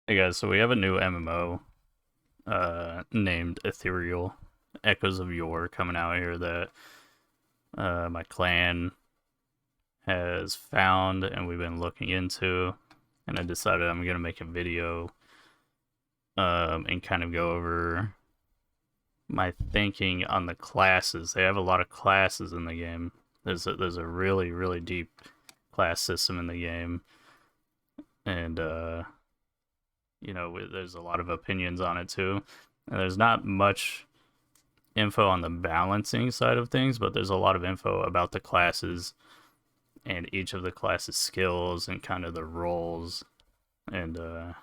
Hey guys, so we have a new MMO named Ethyrial, Echoes of Yore, coming out here that my clan has found and we've been looking into, and I decided I'm gonna make a video and kind of go over my thinking on the classes. They have a lot of classes in the game. There's a really deep class system in the game, and there's a lot of opinions on it too. And there's not much info on the balancing side of things, but there's a lot of info about the classes and each of the classes' skills and kind of the roles. And yeah,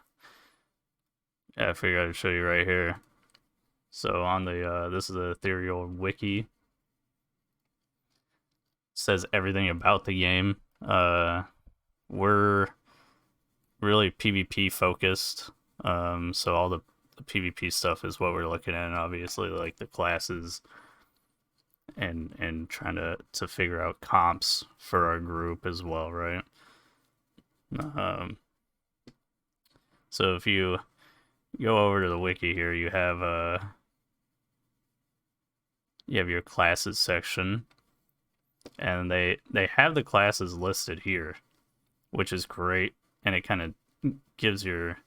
I figured I'd show you right here. So on the this is the Ethereal wiki. It says everything about the game. We're really PvP focused. So all the PvP stuff is what we're looking at, and obviously like the classes and trying to figure out comps for our group as well, right? Um, so if you go over to the wiki here, you have your classes section, and they have the classes listed here, which is great, and it kind of gives your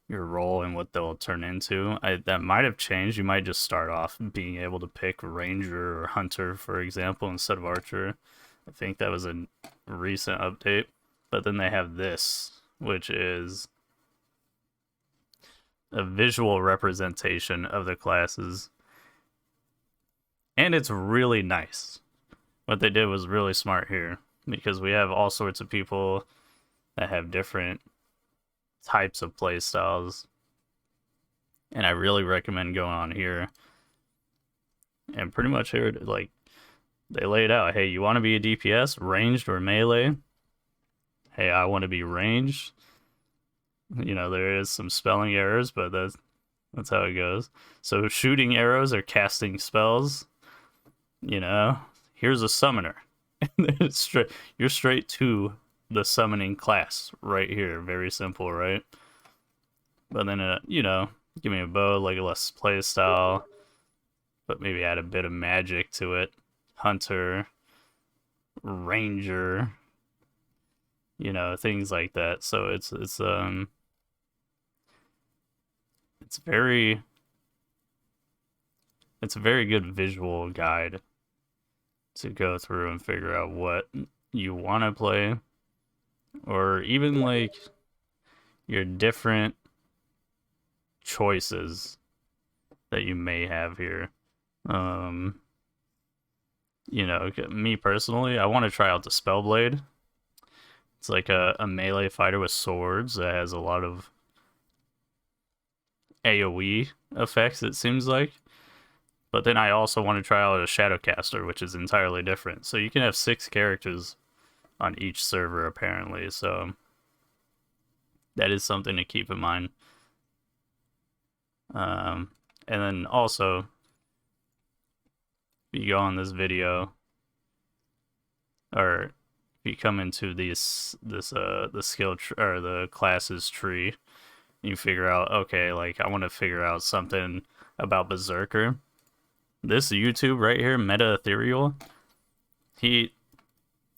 role and what they'll turn into. That might have changed. You might just start off being able to pick ranger or hunter, for example, instead of archer. I think that was a recent update. But then they have this, which is a visual representation of the classes, and it's really nice. What they did was really smart here, because we have all sorts of people that have different types of playstyles, and I really recommend going on here and pretty much here, like, they lay it out. Hey, you want to be a DPS, ranged or melee? Hey, I want to be ranged. There is some spelling errors, but that's how it goes. So shooting arrows or casting spells, here's a summoner. You're straight to the summoning class right here. Very simple, right? But then, give me a bow, Legolas play style, but maybe add a bit of magic to it. Hunter, ranger, things like that. So it's a very good visual guide to go through and figure out what you want to play, or even like your different choices that you may have here. Me personally, I want to try out the Spellblade. It's like a melee fighter with swords that has a lot of AoE effects, it seems like. But then I also want to try out a Shadowcaster, which is entirely different. So you can have 6 characters on each server, apparently. So that is something to keep in mind. And then also, if you go on this video, or if you come into the skill or the classes tree, you figure out, okay, like I want to figure out something about Berserker. This YouTube right here, Meta Ethereal, he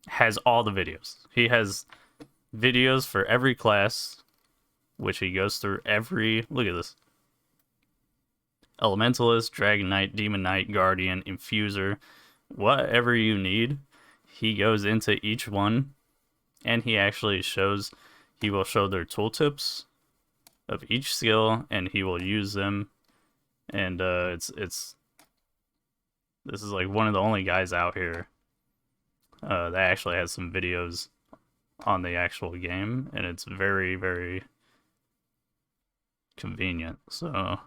has all the videos. He has videos for every class, which he goes through every. Look at this: Elementalist, Dragon Knight, Demon Knight, Guardian, Infuser, whatever you need. He goes into each one, and he actually shows. He will show their tooltips of each skill, and he will use them. And this is like one of the only guys out here that actually has some videos on the actual game, and it's very convenient. So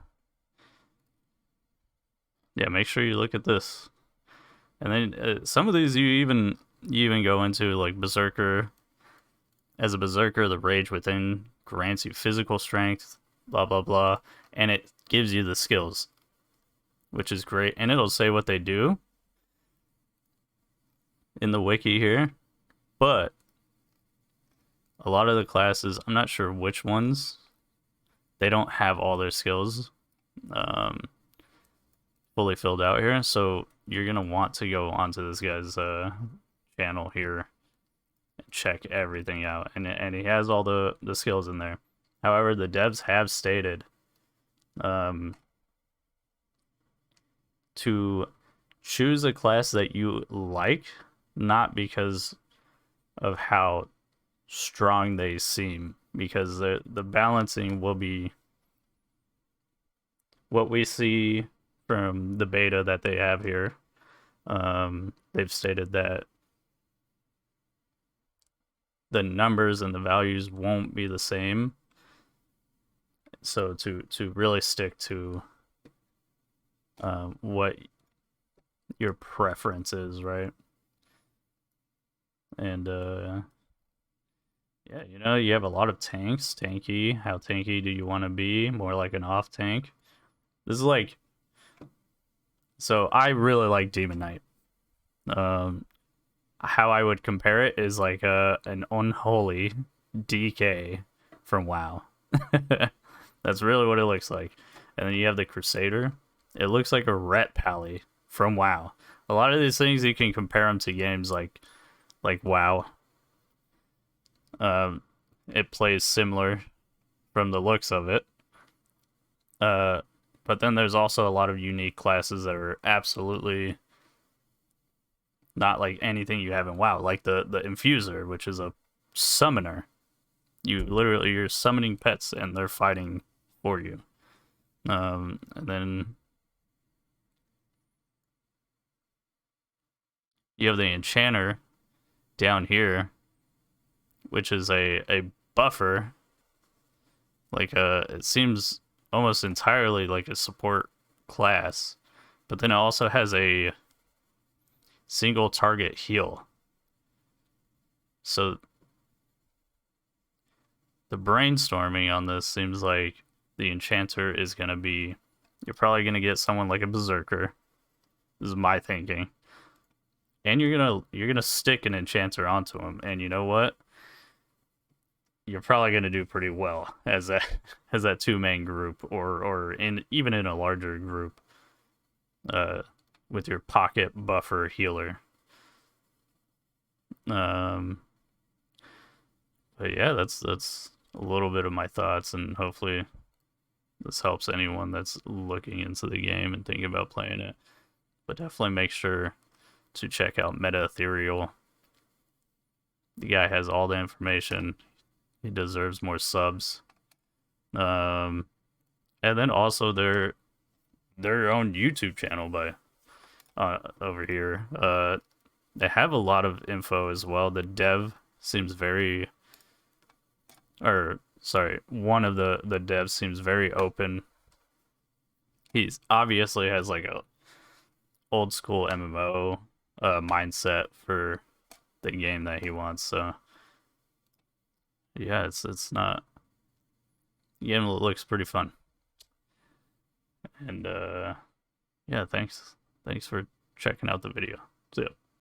yeah, make sure you look at this. And then some of these you even go into, like Berserker. As a Berserker, the Rage Within grants you physical strength, blah blah blah, and it gives you the skills, which is great. And it'll say what they do in the wiki here. But a lot of the classes, I'm not sure which ones, they don't have all their skills fully filled out here, so you're gonna want to go onto this guy's channel here and check everything out, and he has all the skills in there. However, the devs have stated to choose a class that you like, not because of how strong they seem, because the balancing will be what we see from the beta that they have here. They've stated that the numbers and the values won't be the same. So to really stick to what your preference is, right? And yeah, you know, you have a lot of tanks. Tanky. How tanky do you want to be? More like an off tank. This is like, so I really like Demon Knight. How I would compare it is like an unholy DK from WoW. That's really what it looks like. And then you have the Crusader. It looks like a Ret Pally from WoW. A lot of these things you can compare them to games like WoW. It plays similar from the looks of it. But then there's also a lot of unique classes that are absolutely not like anything you have in WoW, like the Infuser, which is a summoner. You're summoning pets and they're fighting for you. And then you have the Enchanter down here, which is a buffer. Like it seems almost entirely like a support class, but then it also has a single target heal. So the brainstorming on this seems like the Enchanter is gonna be, you're probably gonna get someone like a Berserker. This is my thinking. And you're gonna stick an Enchanter onto him, and you know what? You're probably gonna do pretty well as that two-man group, or even in a larger group, with your pocket buffer healer. But yeah, that's a little bit of my thoughts, and hopefully this helps anyone that's looking into the game and thinking about playing it. But definitely make sure to check out MMO Ethyrial. The guy has all the information. He deserves more subs. And then also their own YouTube channel by over here. They have a lot of info as well. The dev seems very, or sorry, one of the devs seems very open. He's obviously has like a old school MMO mindset for the game that he wants. So yeah, it's not. The game looks pretty fun. And yeah, thanks for checking out the video. See ya.